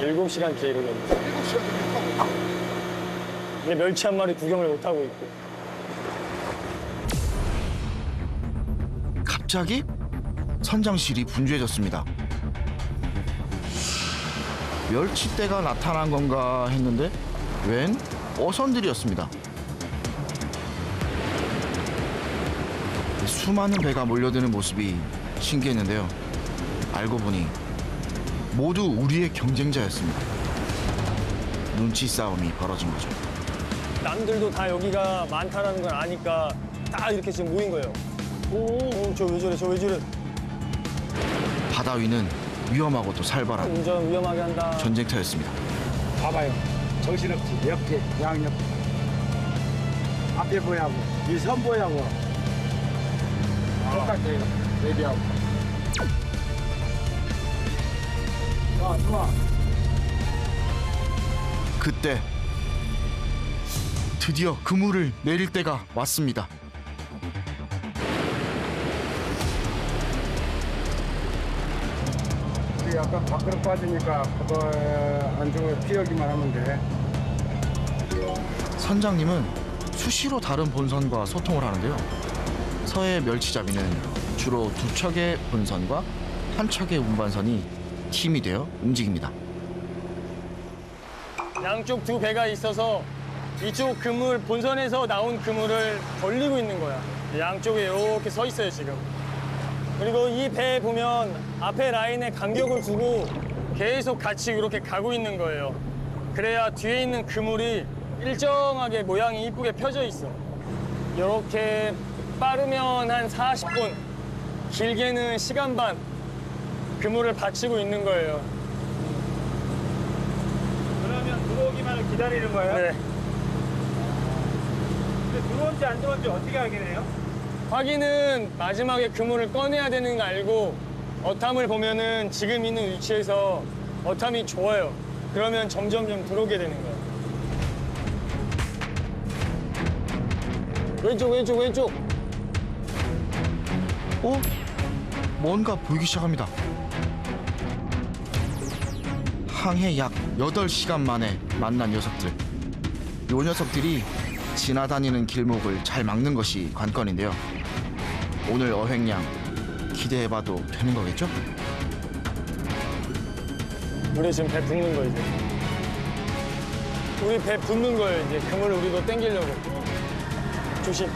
7시간 기다리는 7시간 타고. 근데 멸치 한 마리 구경을 못 하고 있고. 갑자기 선장실이 분주해졌습니다. 멸치떼가 나타난 건가 했는데 웬 어선들이었습니다. 수많은 배가 몰려드는 모습이 신기했는데요. 알고 보니 모두 우리의 경쟁자였습니다. 눈치 싸움이 벌어진 거죠. 남들도 다 여기가 많다라는 걸 아니까 다 이렇게 지금 모인 거예요. 오, 저 왜 저래, 저 왜 저래. 바다 위는 위험하고도 살벌한 운전 위험하게 한다. 전쟁터였습니다. 봐봐요. 정신없지. 옆에, 양옆. 앞에 보야고, 이 선 보야고. 똑같아요. 내비하고. 좋아, 좋아. 그때 드디어 그물을 내릴 때가 왔습니다. 약간 밖으로 빠지니까 그거 안쪽으로 피하기만 하면 돼. 선장님은 수시로 다른 본선과 소통을 하는데요. 서해 멸치잡이는 주로 2척의 본선과 1척의 운반선이 팀이 되어 움직입니다. 양쪽 2배가 있어서 이쪽 그물, 본선에서 나온 그물을 벌리고 있는 거야. 양쪽에 이렇게 서 있어요, 지금. 그리고 이 배 보면 앞에 라인에 간격을 두고 계속 같이 이렇게 가고 있는 거예요. 그래야 뒤에 있는 그물이 일정하게 모양이 이쁘게 펴져 있어. 이렇게 빠르면 한 40분, 길게는 시간 반 그물을 받치고 있는 거예요. 그러면 들어오기만을 기다리는 거예요? 네. 근데 들어온지 안 들어온지 어떻게 확인해요? 확인은 마지막에 그물을 꺼내야 되는 거 알고 어탐을 보면은 지금 있는 위치에서 어탐이 좋아요. 그러면 점점점 들어오게 되는 거예요. 왼쪽, 왼쪽, 왼쪽. 뭔가 보이기 시작합니다. 항해 약 8시간 만에 만난 녀석들. 요 녀석들이 지나다니는 길목을 잘 막는 것이 관건인데요. 오늘 어획량 기대해봐도 되는 거겠죠? 우리 지금 배 붙는 거 이제. 우리 배 붙는 거예요 이제. 그물을 우리도 당기려고. 조심.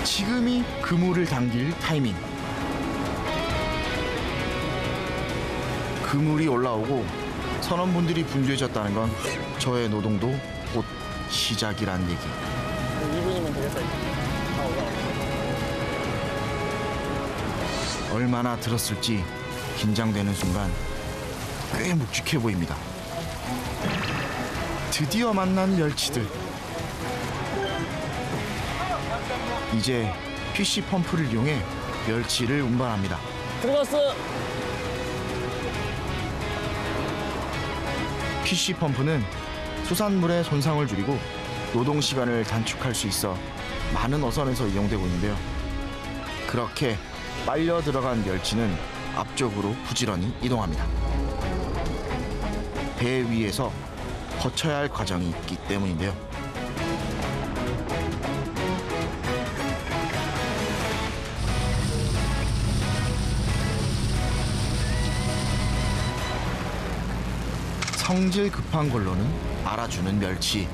지금이 그물을 당길 타이밍. 그물이 올라오고 선원분들이 분주해졌다는 건 저의 노동도 곧 시작이란 얘기. 2분이면 되겠다 이제. 다 올라와. 얼마나 들었을지 긴장되는 순간 꽤 묵직해 보입니다. 드디어 만난 멸치들. 이제 PC 펌프를 이용해 멸치를 운반합니다. 들어갔어. PC 펌프는 수산물의 손상을 줄이고 노동 시간을 단축할 수 있어 많은 어선에서 이용되고 있는데요. 그렇게 빨려 들어간 멸치는 앞쪽으로 부지런히 이동합니다. 배 위에서 거쳐야 할 과정이 있기 때문인데요. 성질 급한 걸로는 알아주는 멸치.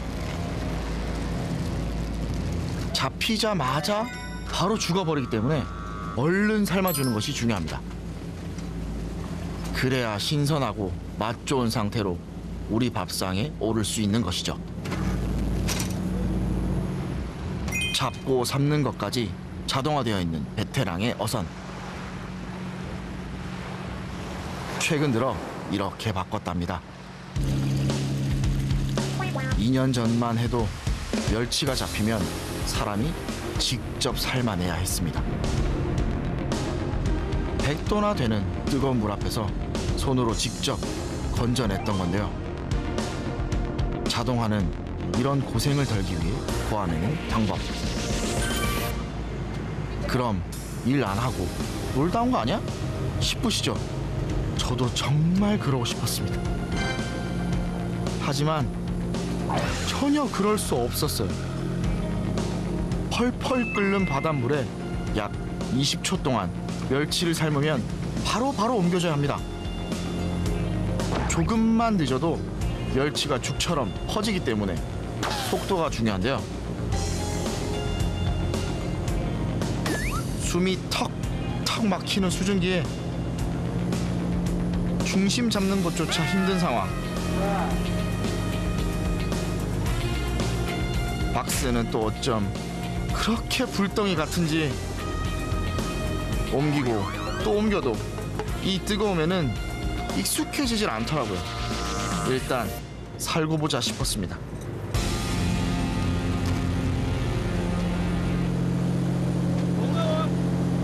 잡히자마자 바로 죽어버리기 때문에 얼른 삶아주는 것이 중요합니다. 그래야 신선하고 맛 좋은 상태로 우리 밥상에 오를 수 있는 것이죠. 잡고 삶는 것까지 자동화되어 있는 베테랑의 어선. 최근 들어 이렇게 바꿨답니다. 2년 전만 해도 멸치가 잡히면 사람이 직접 삶아내야 했습니다. 100도나 되는 뜨거운 물 앞에서 손으로 직접 건져냈던 건데요. 자동화는 이런 고생을 덜기 위해 고안해낸 방법. 그럼 일 안 하고 놀다 온 거 아니야? 싶으시죠? 저도 정말 그러고 싶었습니다. 하지만 전혀 그럴 수 없었어요. 펄펄 끓는 바닷물에 약 20초 동안 멸치를 삶으면 바로 옮겨져야 합니다. 조금만 늦어도 멸치가 죽처럼 퍼지기 때문에 속도가 중요한데요. 숨이 턱턱 막히는 수증기에 중심 잡는 것조차 힘든 상황. 박스는 또 어쩜 그렇게 불덩이 같은지 옮기고 또 옮겨도 이 뜨거움에는 익숙해지질 않더라고요. 일단 살고 보자 싶었습니다.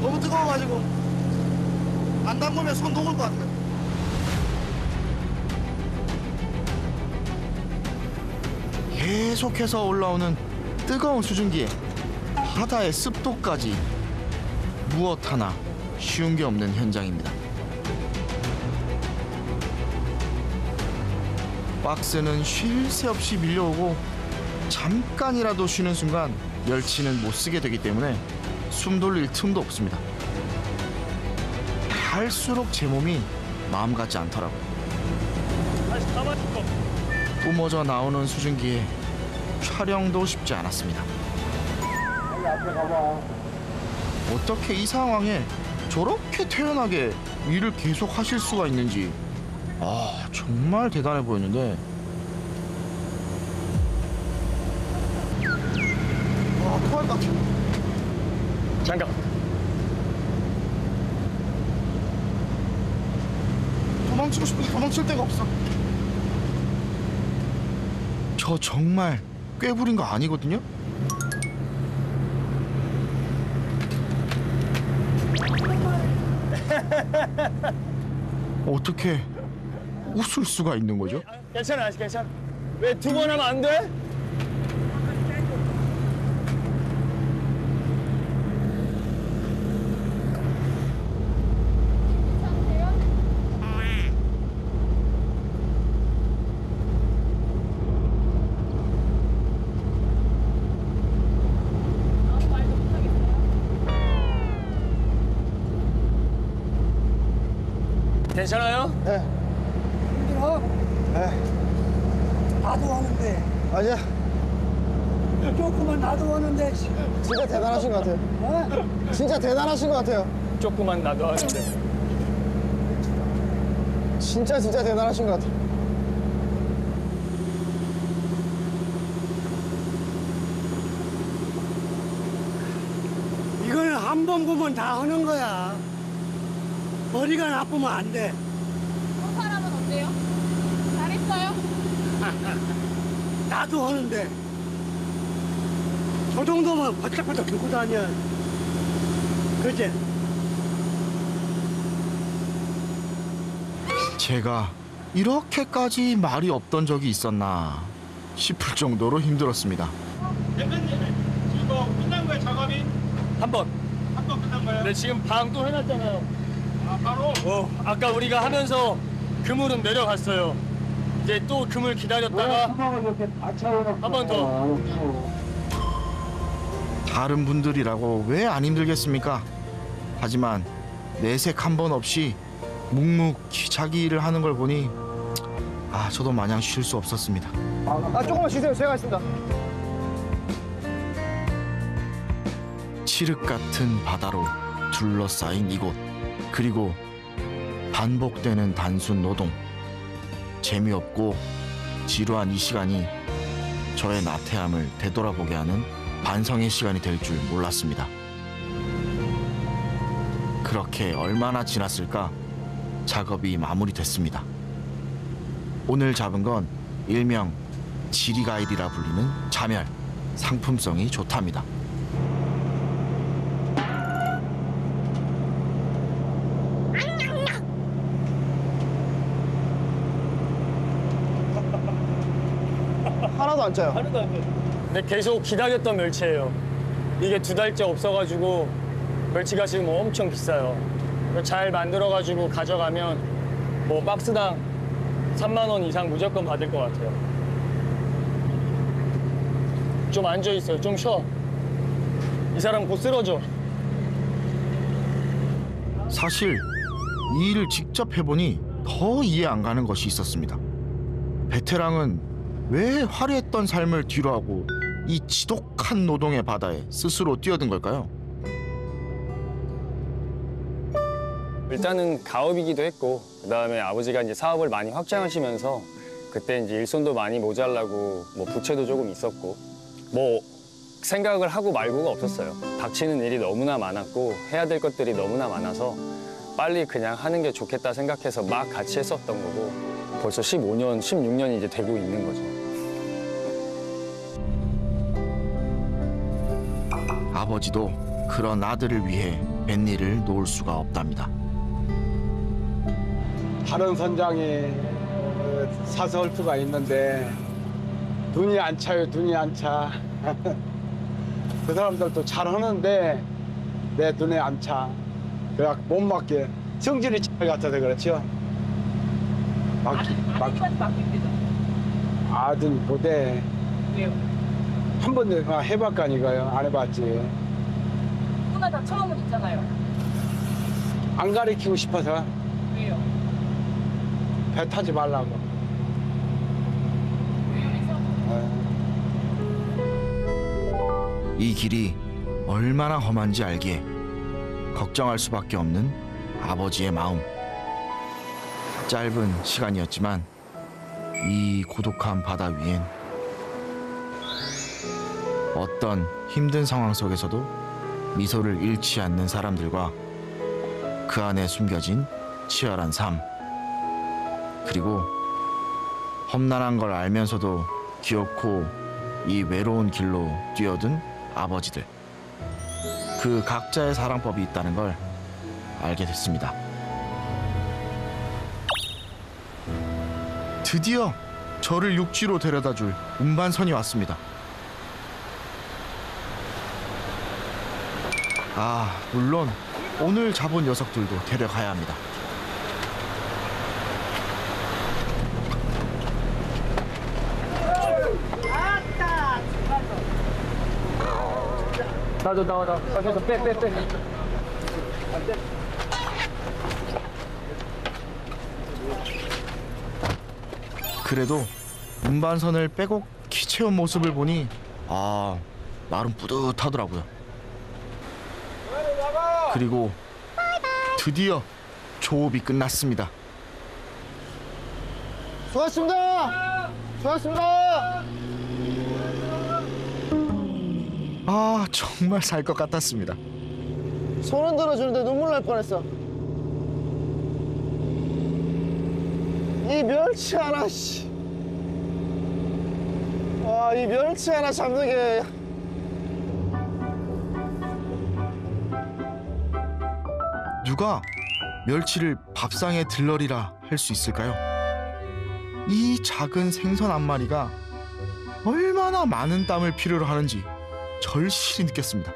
너무 뜨거워가지고 안 담그면 손 녹을 것 같아요. 계속해서 올라오는 뜨거운 수증기에 바다의 습도까지 무엇 하나 쉬운 게 없는 현장입니다. 박스는 쉴 새 없이 밀려오고 잠깐이라도 쉬는 순간 멸치는 못 쓰게 되기 때문에 숨 돌릴 틈도 없습니다. 갈수록 제 몸이 마음 같지 않더라고요. 다시 가만히 있어. 뿜어져 나오는 수증기에 촬영도 쉽지 않았습니다. 어떻게 이 상황에 저렇게 태연하게 일을 계속 하실 수가 있는지 정말 대단해 보였는데 토할 것 같아. 잠깐. 도망치고 싶은데 도망칠 데가 없어. 저 정말 꾀부린 거 아니거든요? 어떻게 웃을 수가 있는 거죠? 괜찮아, 괜찮아. 왜 두 번 하면 안 돼? 괜찮아요? 힘들어? 나도 하는데. 아니야, 조금만 나도 하는데. 진짜 대단하신 것 같아요. 진짜 대단하신 것 같아요. 조금만 나도 하는데. 진짜 대단하신 것 같아요. 이거는 한 번 보면 다 하는 거야. 머리가 나쁘면 안 돼. 저 사람은 어때요? 잘했어요? 나도 하는데. 저 정도면 바짝바짝 들고 다녀. 그치? 제가 이렇게까지 말이 없던 적이 있었나 싶을 정도로 힘들었습니다. 대표님 이거 끝난 거예요 작업이? 한 번. 한 번 끝난 거예요? 근데 지금 방 또 해놨잖아요. 아 바로? 아까 우리가 하면서 그물은 내려갔어요. 이제 또 그물 기다렸다가 한 번 더. 다른 분들이라고 왜 안 힘들겠습니까? 하지만 내색 한 번 없이 묵묵히 자기 일을 하는 걸 보니 저도 마냥 쉴 수 없었습니다. 조금만 쉬세요. 제가 있습니다. 칠흑 같은 바다로 둘러싸인 이곳, 그리고 반복되는 단순 노동, 재미없고 지루한 이 시간이 저의 나태함을 되돌아보게 하는 반성의 시간이 될 줄 몰랐습니다. 그렇게 얼마나 지났을까 작업이 마무리됐습니다. 오늘 잡은 건 일명 지리가일이라 불리는 자멸, 상품성이 좋답니다. 하나도 안 짜요. 근데 계속 기다렸던 멸치예요. 이게 2달째 없어가지고 멸치가 지금 엄청 비싸요. 잘 만들어가지고 가져가면 뭐 박스당 3만 원 이상 무조건 받을 것 같아요. 좀 앉아 있어요. 좀 쉬어. 이 사람 곧 쓰러져. 사실 이 일을 직접 해보니 더 이해 안 가는 것이 있었습니다. 베테랑은 왜 화려했던 삶을 뒤로하고 이 지독한 노동의 바다에 스스로 뛰어든 걸까요? 일단은 가업이기도 했고, 그다음에 아버지가 이제 사업을 많이 확장하시면서 그때 이제 일손도 많이 모자라고 뭐 부채도 조금 있었고, 뭐 생각을 하고 말고가 없었어요. 닥치는 일이 너무나 많았고 해야 될 것들이 너무나 많아서 빨리 그냥 하는 게 좋겠다 생각해서 막 같이 했었던 거고, 벌써 15년, 16년이 이제 되고 있는 거죠. 아버지도 그런 아들을 위해 뱃일을 놓을 수가 없답니다. 다른 선장이 사서 할 수가 있는데 눈이 안 차요. 눈이 안 차. 그 사람들도 잘하는데 내 눈에 안 차. 그래 못 맡게 성질이 잘 같아서 그렇죠. 아들 못해. 왜요? 한 번 해봤가니까요. 안 해봤지. 누구나 다 처음은 있잖아요. 안 가르치고 싶어서 왜요? 배 타지 말라고. 이 길이 얼마나 험한지 알기에 걱정할 수밖에 없는 아버지의 마음. 짧은 시간이었지만 이 고독한 바다 위엔 어떤 힘든 상황 속에서도 미소를 잃지 않는 사람들과 그 안에 숨겨진 치열한 삶, 그리고 험난한 걸 알면서도 기어코 이 외로운 길로 뛰어든 아버지들, 그 각자의 사랑법이 있다는 걸 알게 됐습니다. 드디어 저를 육지로 데려다줄 운반선이 왔습니다. 아, 물론 오늘 잡은 녀석들도 데려가야 합니다. 나도 나와. 계속 빼. 그래도 운반선을 빼곡히 채운 모습을 보니 나름 뿌듯하더라고요. 그리고 드디어 조업이 끝났습니다. 수고하셨습니다. 수고하셨습니다. 정말 살 것 같았습니다. 손 흔들어 주는데 눈물 날 뻔했어. 이 멸치 하나, 씨. 이 멸치 하나 잡는 게. 누가 멸치를 밥상에 들러리라 할 수 있을까요? 이 작은 생선 한 마리가 얼마나 많은 땀을 필요로 하는지 절실히 느꼈습니다.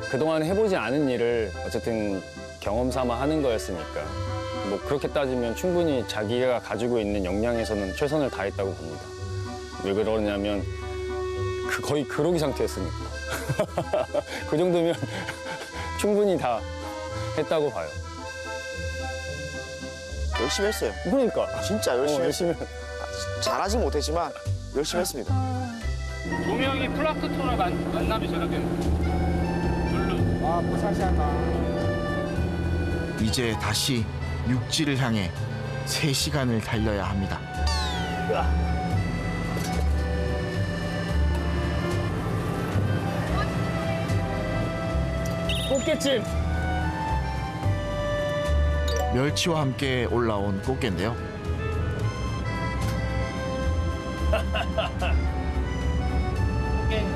그동안 해보지 않은 일을 어쨌든 경험 삼아 하는 거였으니까 뭐 그렇게 따지면 충분히 자기가 가지고 있는 역량에서는 최선을 다했다고 봅니다. 왜 그러냐면 거의 그러기 상태였으니까. 그 정도면 충분히 다 했다고 봐요. 열심히 했어요. 그러니까 진짜 열심히 열심히 잘하진 못했지만 열심히 했습니다. 조명이 플라크톤을 만나면 저렇게 물로. 이제 다시 육지를 향해 3시간을 달려야 합니다. 꽃게찜. 멸치와 함께 올라온 꽃게인데요.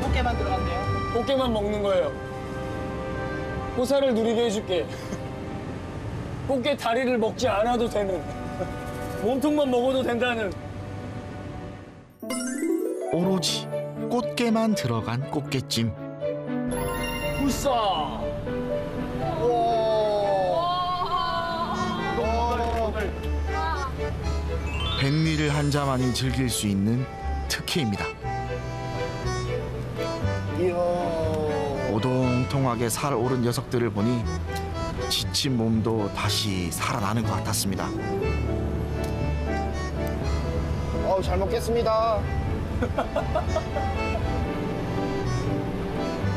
꽃게만 들어갔네요. 꽃게만 먹는 거예요. 호사를 누리게 해줄게. 꽃게 다리를 먹지 않아도 되는, 몸통만 먹어도 된다는. 오로지 꽃게만 들어간 꽃게찜. 우싸. 백미를 한 자만이 즐길 수 있는 특혜입니다. 이야. 오동통하게 살 오른 녀석들을 보니 지친 몸도 다시 살아나는 것 같았습니다. 잘 먹겠습니다.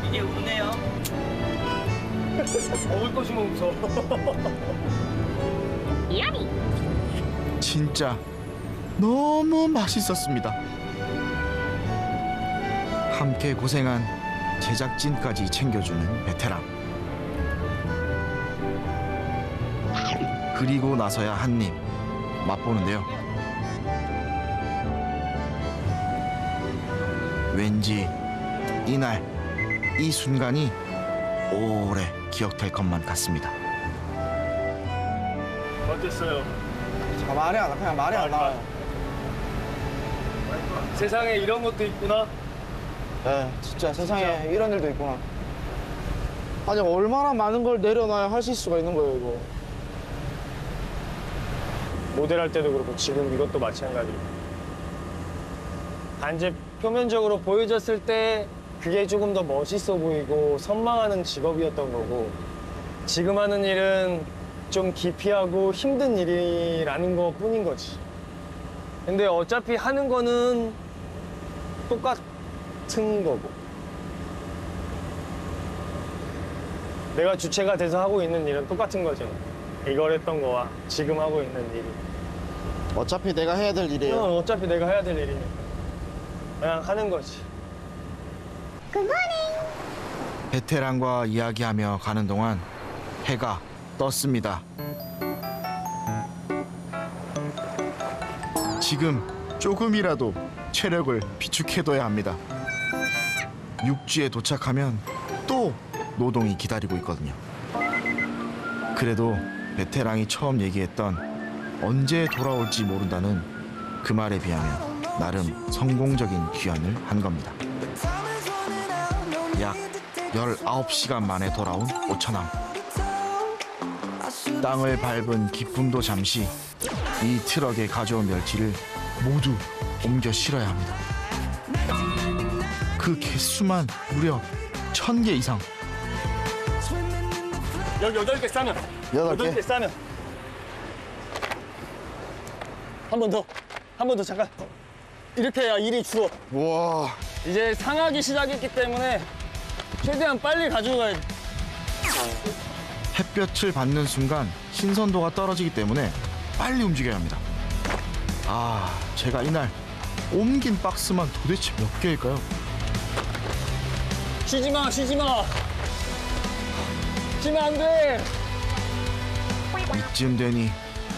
이게 웃네요. 먹을 것이면 없어. 진짜 너무 맛있었습니다. 함께 고생한 제작진까지 챙겨주는 베테랑. 그리고 나서야 한 입 맛보는데요. 왠지 이날 이 순간이 오래 기억될 것만 같습니다. 어땠어요? 말이 안 나. 그냥 말이 안 나와요. 세상에 이런 것도 있구나. 네, 진짜 세상에 이런 일도 있구나. 아니 얼마나 많은 걸 내려놔야 하실 수가 있는 거예요 이거. 모델할 때도 그렇고 지금 이것도 마찬가지고. 단지 표면적으로 보여졌을 때 그게 조금 더 멋있어 보이고 선망하는 직업이었던 거고, 지금 하는 일은 좀 기피하고 힘든 일이라는 것뿐인 거지. 근데 어차피 하는 거는 똑같은 거고, 내가 주체가 돼서 하고 있는 일은 똑같은 거죠. 이걸 했던 거와 지금 하고 있는 일이. 어차피 내가 해야 될 일이에요. 어차피 내가 해야 될 일이니까 그냥 하는 거지. 베테랑과 이야기하며 가는 동안 해가 떴습니다. 지금 조금이라도 체력을 비축해둬야 합니다. 육지에 도착하면 또 노동이 기다리고 있거든요. 그래도 베테랑이 처음 얘기했던 언제 돌아올지 모른다는 그 말에 비하면 나름 성공적인 귀환을 한 겁니다. 약 19시간 만에 돌아온 오천항. 땅을 밟은 기쁨도 잠시 이 트럭에 가져온 멸치를 모두 옮겨 실어야 합니다. 그 개수만 무려 1000개 이상. 여기 8개 싸면. 8개? 싸면. 한 번 더. 한 번 더 잠깐. 이렇게 해야 일이 줄어. 우와. 이제 상하기 시작했기 때문에 최대한 빨리 가져가야 돼. 햇볕을 받는 순간 신선도가 떨어지기 때문에 빨리 움직여야 합니다. 아, 제가 이날 옮긴 박스만 도대체 몇 개일까요? 쉬지 마, 쉬지 마. 쉬면 안 돼. 이쯤 되니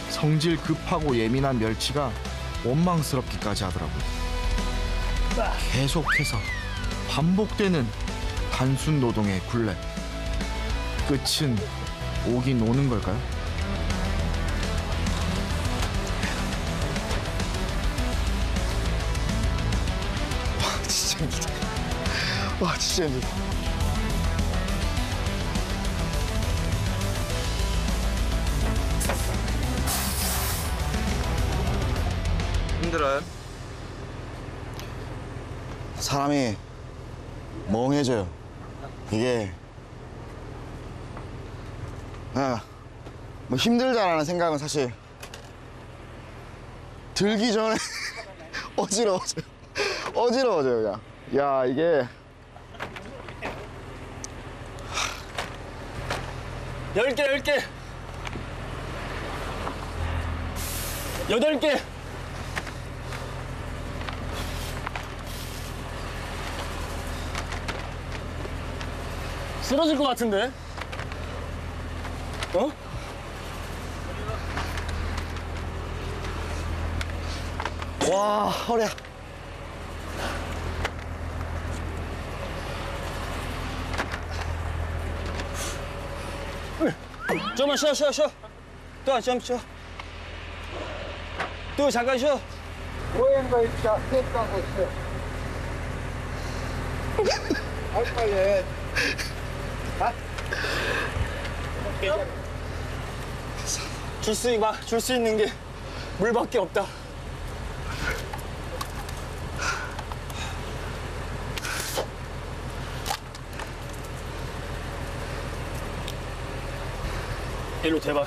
성질 급하고 예민한 멸치가 원망스럽기까지 하더라고요. 계속해서 반복되는 단순 노동의 굴레. 끝은 오긴 오는 걸까요? 진짜 힘들다. 와 진짜 힘들다. 힘들어요? 사람이 멍해져요. 이게 뭐 힘들다라는 생각은 사실 들기 전에 어지러워져요. 어지러워져요 그냥. 야 이게 10개. 8개. 쓰러질 것 같은데? 어? 와 허리야. 좀만 쉬어. 또 좀 쉬어. 또 잠깐 쉬어. 오행가 있다. 셋가고 있어. 빨리 해. 줄 수 있는 게 물밖에 없다. 일로 제발.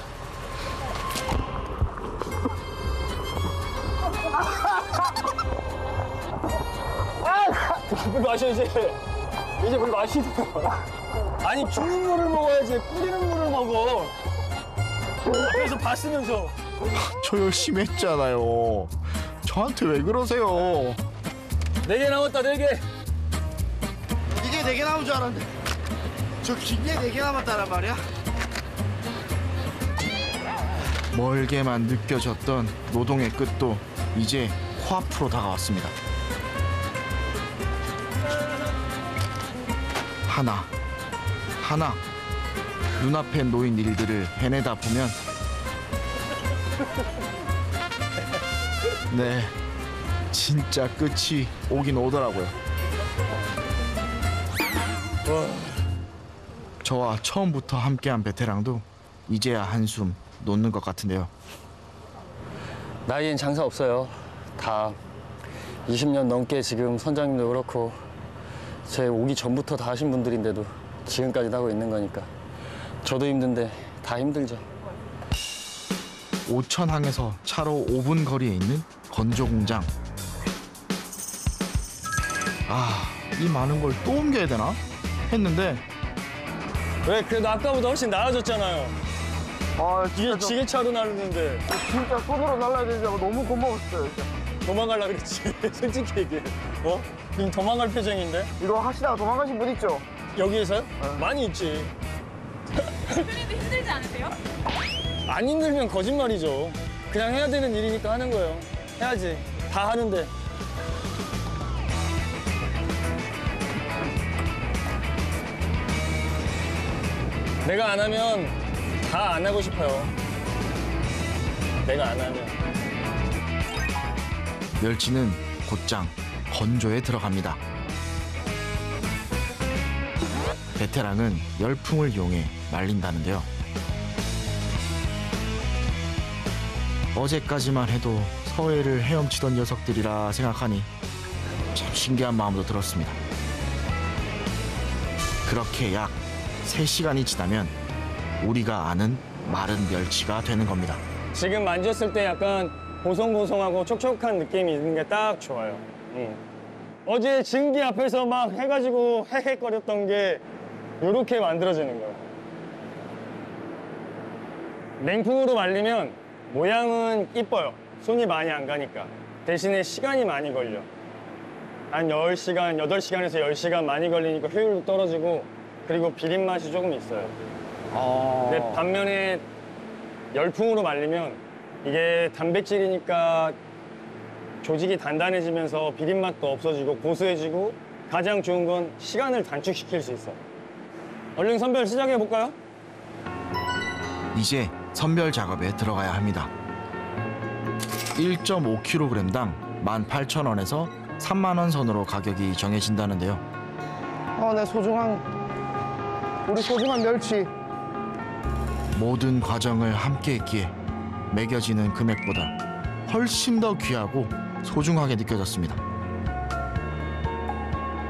물 마셔 이제 물 마시는 거야. 아니 죽는 물을 먹어야지 끓이는 물을 먹어. 그래서 봤으면서. 저 열심히 했잖아요. 저한테 왜 그러세요? 4개 남았다 4개. 이게 4개 남은 줄 알았는데 저 긴 게 4개 남았다란 말이야? 멀게만 느껴졌던 노동의 끝도 이제 코앞으로 다가왔습니다. 하나 눈앞에 놓인 일들을 해내다 보면 네, 진짜 끝이 오긴 오더라고요. 저와 처음부터 함께한 베테랑도 이제야 한숨 놓는 것 같은데요. 나이엔 장사 없어요. 다 20년 넘게 지금 선장님도 그렇고 제 오기 전부터 다 하신 분들인데도 지금까지 하고 있는 거니까 저도 힘든데 다 힘들죠. 오천항에서 차로 5분 거리에 있는 건조 공장. 이 많은 걸 또 옮겨야 되나 했는데 왜 그래도 아까보다 훨씬 나아졌잖아요. 이게 지게차로 나르는데 진짜 손으로 날라야 되지 않고 너무 고마웠어요. 진짜. 도망가려고 그랬지. 솔직히 얘기해. 지금 도망갈 표정인데? 이거 하시다가 도망가신 분 있죠? 여기에서요? 많이 있지. 대표님도 힘들지 않으세요? 안 힘들면 거짓말이죠. 그냥 해야 되는 일이니까 하는 거예요. 해야지. 다 하는데. 내가 안 하면 다 안 하고 싶어요. 내가 안 하면. 멸치는 곧장 건조에 들어갑니다. 베테랑은 열풍을 이용해 말린다는데요. 어제까지만 해도 서해를 헤엄치던 녀석들이라 생각하니 참 신기한 마음도 들었습니다. 그렇게 약 3시간이 지나면 우리가 아는 마른 멸치가 되는 겁니다. 지금 만졌을 때 약간 보송보송하고 촉촉한 느낌이 있는 게 딱 좋아요. 어제 증기 앞에서 막 해가지고 헥헥거렸던 게 이렇게 만들어지는 거예요. 냉풍으로 말리면 모양은 이뻐요. 손이 많이 안 가니까. 대신에 시간이 많이 걸려. 한 10시간, 8시간에서 10시간 많이 걸리니까 효율도 떨어지고 그리고 비린 맛이 조금 있어요. 근데 반면에 열풍으로 말리면 이게 단백질이니까 조직이 단단해지면서 비린 맛도 없어지고 고소해지고 가장 좋은 건 시간을 단축시킬 수 있어. 얼른 선별 시작해 볼까요? 이제 선별 작업에 들어가야 합니다. 1.5kg당 18,000원에서 3만 원 선으로 가격이 정해진다는데요. 내 우리 소중한 멸치. 모든 과정을 함께 했기에 매겨지는 금액보다 훨씬 더 귀하고 소중하게 느껴졌습니다.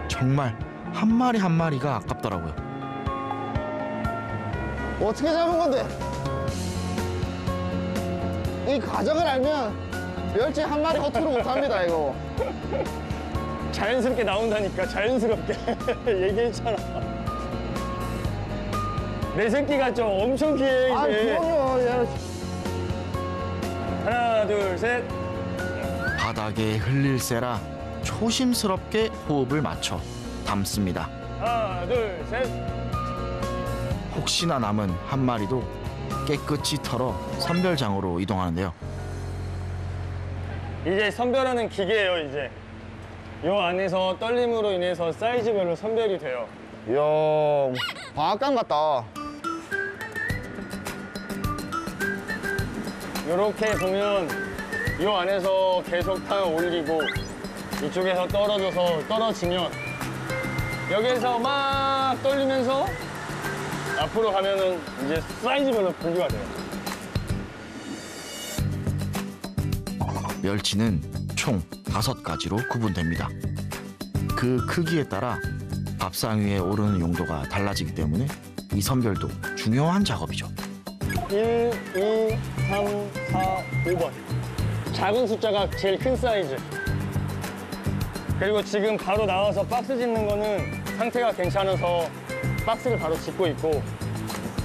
정말 한 마리 한 마리가 아깝더라고요. 어떻게 잡은 건데? 이 과정을 알면 멸치 한 마리 허투루 못합니다, 이거. 자연스럽게 나온다니까, 자연스럽게. 얘기했잖아. 내 새끼가 좀 엄청 귀해, 이제. 그럼요. 하나, 둘, 셋. 바닥에 흘릴세라 조심스럽게 호흡을 맞춰 담습니다. 하나, 둘, 셋. 혹시나 남은 한 마리도 깨끗이 털어 선별장으로 이동하는데요. 이제 선별하는 기계예요, 이제. 요 안에서 떨림으로 인해서 사이즈별로 선별이 돼요. 이야, 방앗간 같다. 이렇게 보면 이 안에서 계속 탕을 올리고 이쪽에서 떨어지면 여기에서 막 떨리면서 앞으로 가면은 이제 사이즈별로 분류가 돼요. 멸치는 총 5가지로 구분됩니다. 그 크기에 따라 밥상 위에 오르는 용도가 달라지기 때문에 이 선별도 중요한 작업이죠. 1, 2, 3, 4, 5번. 작은 숫자가 제일 큰 사이즈. 그리고 지금 바로 나와서 박스 짓는 거는 상태가 괜찮아서 박스를 바로 짓고 있고,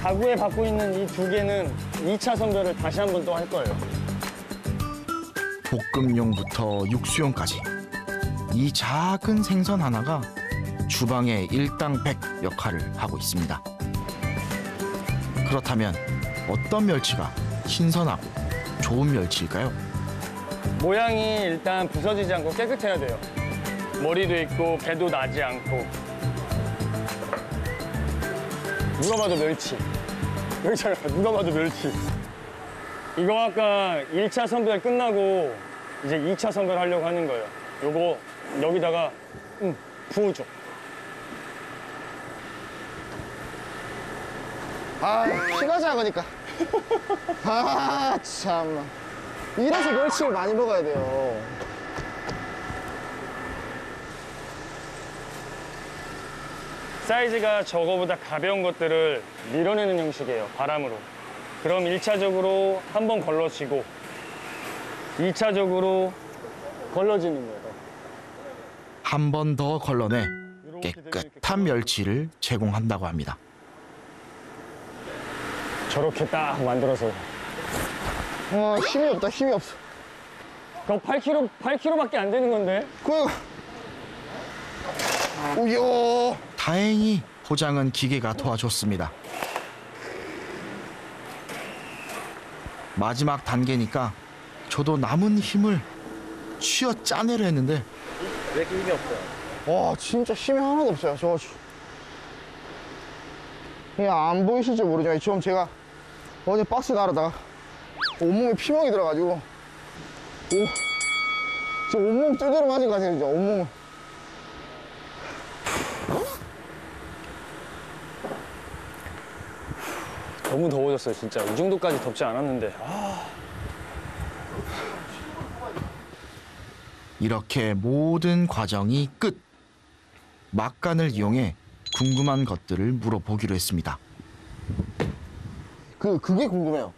가구에 받고 있는 이 2개는 2차 선별을 다시 한 번 또 할 거예요. 볶음용부터 육수용까지 이 작은 생선 하나가 주방의 일당백 역할을 하고 있습니다. 그렇다면 어떤 멸치가 신선하고 좋은 멸치일까요? 모양이 일단 부서지지 않고 깨끗해야 돼요. 머리도 있고 배도 나지 않고. 누가 봐도 멸치. 여기 잠깐 누가 봐도 멸치. 이거 아까 1차 선별 끝나고 이제 2차 선별 하려고 하는 거예요. 요거 여기다가 부어줘. 아, 피가 작으니까. 아, 참나. 이래서 멸치를 많이 먹어야 돼요. 사이즈가 저거보다 가벼운 것들을 밀어내는 형식이에요, 바람으로. 그럼 1차적으로 한 번 걸러지고 2차적으로 걸러지는 거예요. 한 번 더 걸러내 깨끗한 멸치를 제공한다고 합니다. 저렇게 딱 만들어서. 힘이 없다, 힘이 없어. 그거 8kg밖에 안 되는 건데? 우여. 다행히 포장은 기계가 도와줬습니다. 마지막 단계니까 저도 남은 힘을 쥐어 짜내려 했는데 왜 이렇게 힘이 없어요? 와, 진짜 힘이 하나도 없어요. 그냥 안 보이실지 모르지만 지금 제가 어제 박스 나르다가 온몸에 피멍이 들어가지고 지금 온몸 두드려 맞은 것 같아요. 진짜 온몸을. 너무 더워졌어요, 진짜. 이 정도까지 덥지 않았는데. 이렇게 모든 과정이 끝. 막간을 이용해 궁금한 것들을 물어보기로 했습니다. 그게 궁금해요.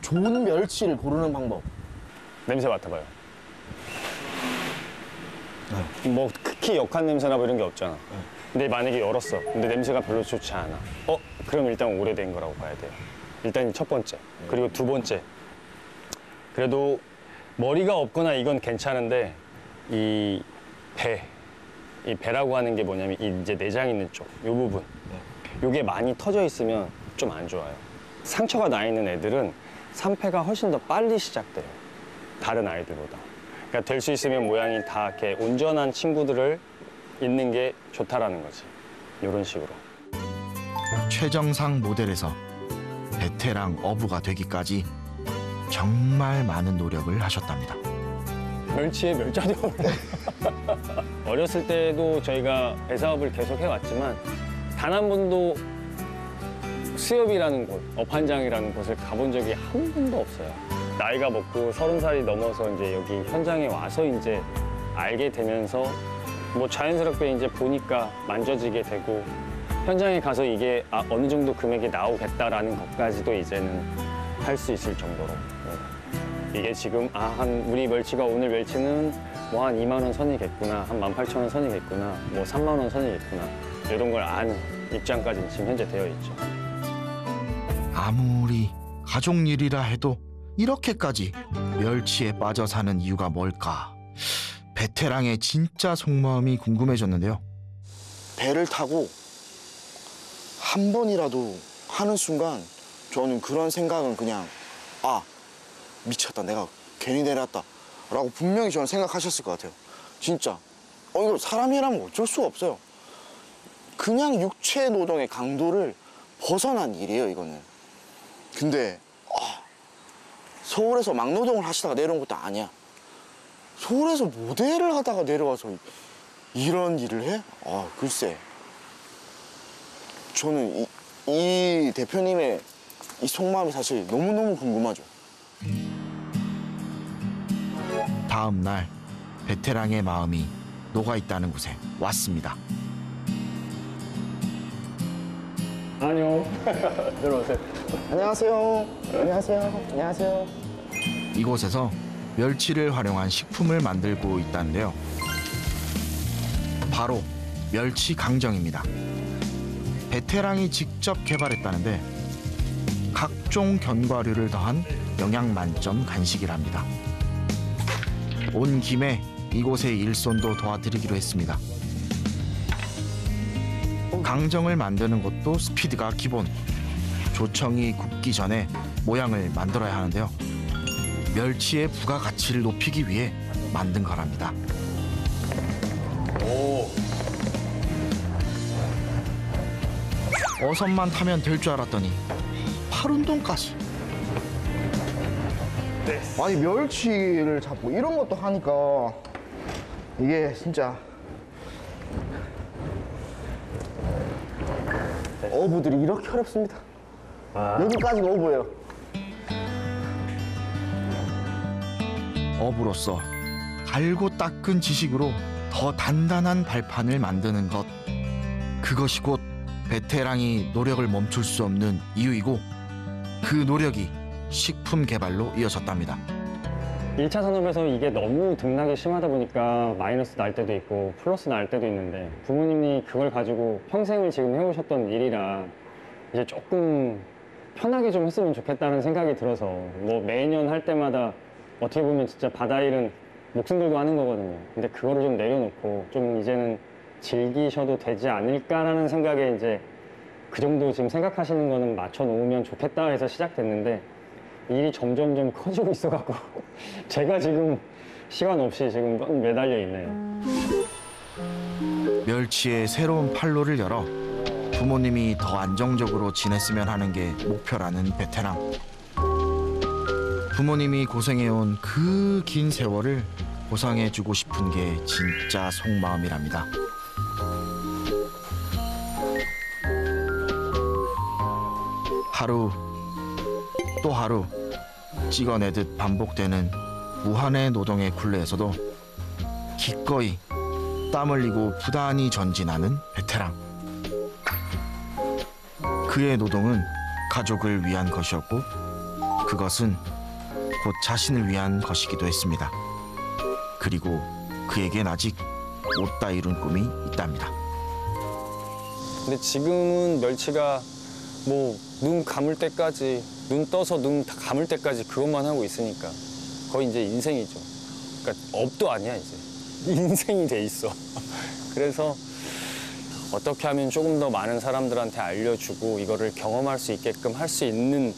좋은 멸치를 고르는 방법. 냄새 맡아봐요. 뭐 특히 역한 냄새나 뭐 이런 게 없잖아. 근데 만약에 열었어. 근데 냄새가 별로 좋지 않아. 그럼 일단 오래된 거라고 봐야 돼요. 일단 첫 번째. 그리고 두 번째. 그래도 머리가 없거나 이건 괜찮은데 이 배라고 하는 게 뭐냐면 이 이제 내장 있는 쪽, 이 부분. 이게 많이 터져 있으면 좀 안 좋아요. 상처가 나 있는 애들은 산패가 훨씬 더 빨리 시작돼요. 다른 아이들보다. 그러니까 될 수 있으면 모양이 다 이렇게 온전한 친구들을 있는 게 좋다라는 거지. 이런 식으로. 최정상 모델에서 베테랑 어부가 되기까지 정말 많은 노력을 하셨답니다. 멸치의 멸자리. 어렸을 때도 저희가 배사업을 계속 해왔지만 단 한 번도 수협이라는 곳, 업한장이라는 곳을 가본 적이 한 번도 없어요. 나이가 먹고 30살이 넘어서 이제 여기 현장에 와서 이제 알게 되면서 뭐 자연스럽게 이제 보니까 만져지게 되고 현장에 가서 이게 어느 정도 금액이 나오겠다라는 것까지도 이제는 할 수 있을 정도로. 이게 지금 우리 멸치가 오늘 멸치는 뭐 한 2만 원 선이겠구나, 한 18,000원 선이겠구나, 뭐 3만 원 선이겠구나 이런 걸 아는 입장까지는 지금 현재 되어 있죠. 아무리 가족 일이라 해도 이렇게까지 멸치에 빠져 사는 이유가 뭘까? 베테랑의 진짜 속마음이 궁금해졌는데요. 배를 타고 한 번이라도 하는 순간 저는 그런 생각은 그냥 미쳤다, 내가 괜히 내려왔다 라고 분명히 저는 생각하셨을 것 같아요. 진짜 이거 사람이라면 어쩔 수가 없어요. 그냥 육체 노동의 강도를 벗어난 일이에요, 이거는. 근데 서울에서 막노동을 하시다가 내려온 것도 아니야. 서울에서 모델을 하다가 내려와서 이런 일을 해? 글쎄. 저는 이 대표님의 이 속마음이 사실 너무너무 궁금하죠. 다음 날 베테랑의 마음이 녹아있다는 곳에 왔습니다. 안녕. 들어오세요. 안녕하세요. 안녕하세요. 안녕하세요. 이곳에서 멸치를 활용한 식품을 만들고 있다는데요. 바로 멸치 강정입니다. 베테랑이 직접 개발했다는데 각종 견과류를 더한 영양 만점 간식이랍니다. 온 김에 이곳의 일손도 도와드리기로 했습니다. 강정을 만드는 것도 스피드가 기본. 조청이 굳기 전에 모양을 만들어야 하는데요. 멸치의 부가가치를 높이기 위해 만든 거랍니다. 어선만 타면 될 줄 알았더니 팔 운동까지. 아니 멸치를 잡고 이런 것도 하니까 이게 진짜 어부들이 이렇게 어렵습니다. 여기까지가 어부예요. 어부로서 갈고 닦은 지식으로 더 단단한 발판을 만드는 것. 그것이 곧 베테랑이 노력을 멈출 수 없는 이유이고 그 노력이 식품 개발로 이어졌답니다. 1차 산업에서 이게 너무 등락이 심하다 보니까 마이너스 날 때도 있고 플러스 날 때도 있는데 부모님이 그걸 가지고 평생을 지금 해오셨던 일이라 이제 조금 편하게 좀 했으면 좋겠다는 생각이 들어서 뭐 매년 할 때마다 어떻게 보면 진짜 바다일은 목숨 걸고 하는 거거든요. 근데 그거를 좀 내려놓고 좀 이제는 즐기셔도 되지 않을까라는 생각에 이제 그 정도 지금 생각하시는 거는 맞춰 놓으면 좋겠다 해서 시작됐는데 일이 점점 커지고 있어갖고 제가 지금 시간 없이 지금 매달려 있네요. 멸치의 새로운 판로를 열어 부모님이 더 안정적으로 지냈으면 하는 게 목표라는 베테랑. 부모님이 고생해온 그 긴 세월을 보상해주고 싶은 게 진짜 속마음이랍니다. 하루 또 하루 찍어내듯 반복되는 무한의 노동의 굴레에서도 기꺼이 땀 흘리고 부단히 전진하는 베테랑. 그의 노동은 가족을 위한 것이었고 그것은 곧 자신을 위한 것이기도 했습니다. 그리고 그에겐 아직 못다 이룬 꿈이 있답니다. 근데 지금은 멸치가 뭐 눈 감을 때까지 눈 떠서 눈 다 감을 때까지 그것만 하고 있으니까 거의 이제 인생이죠. 그러니까 업도 아니야 이제 인생이 돼 있어. 그래서 어떻게 하면 조금 더 많은 사람들한테 알려주고 이거를 경험할 수 있게끔 할 수 있는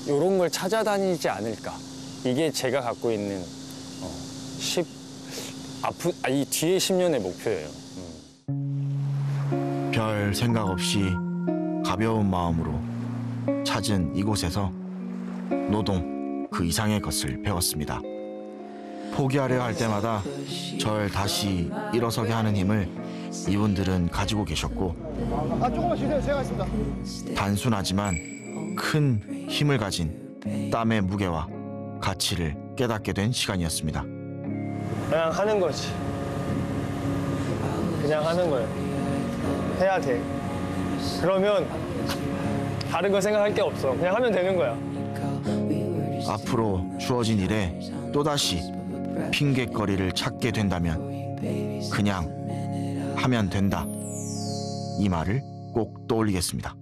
이런 걸 찾아다니지 않을까. 이게 제가 갖고 있는 이 뒤에 10년의 목표예요. 별 생각 없이 가벼운 마음으로 찾은 이곳에서 노동 그 이상의 것을 배웠습니다. 포기하려 할 때마다 절 다시 일어서게 하는 힘을 이분들은 가지고 계셨고 조금만 쉬세요. 제가 하겠습니다. 단순하지만 큰 힘을 가진 땀의 무게와 가치를 깨닫게 된 시간이었습니다. 그냥 하는 거지. 그냥 하는 거예요. 해야 돼. 그러면 다른 거 생각할 게 없어. 그냥 하면 되는 거야. 앞으로 주어진 일에 또다시 핑곗거리를 찾게 된다면 그냥 하면 된다. 이 말을 꼭 떠올리겠습니다.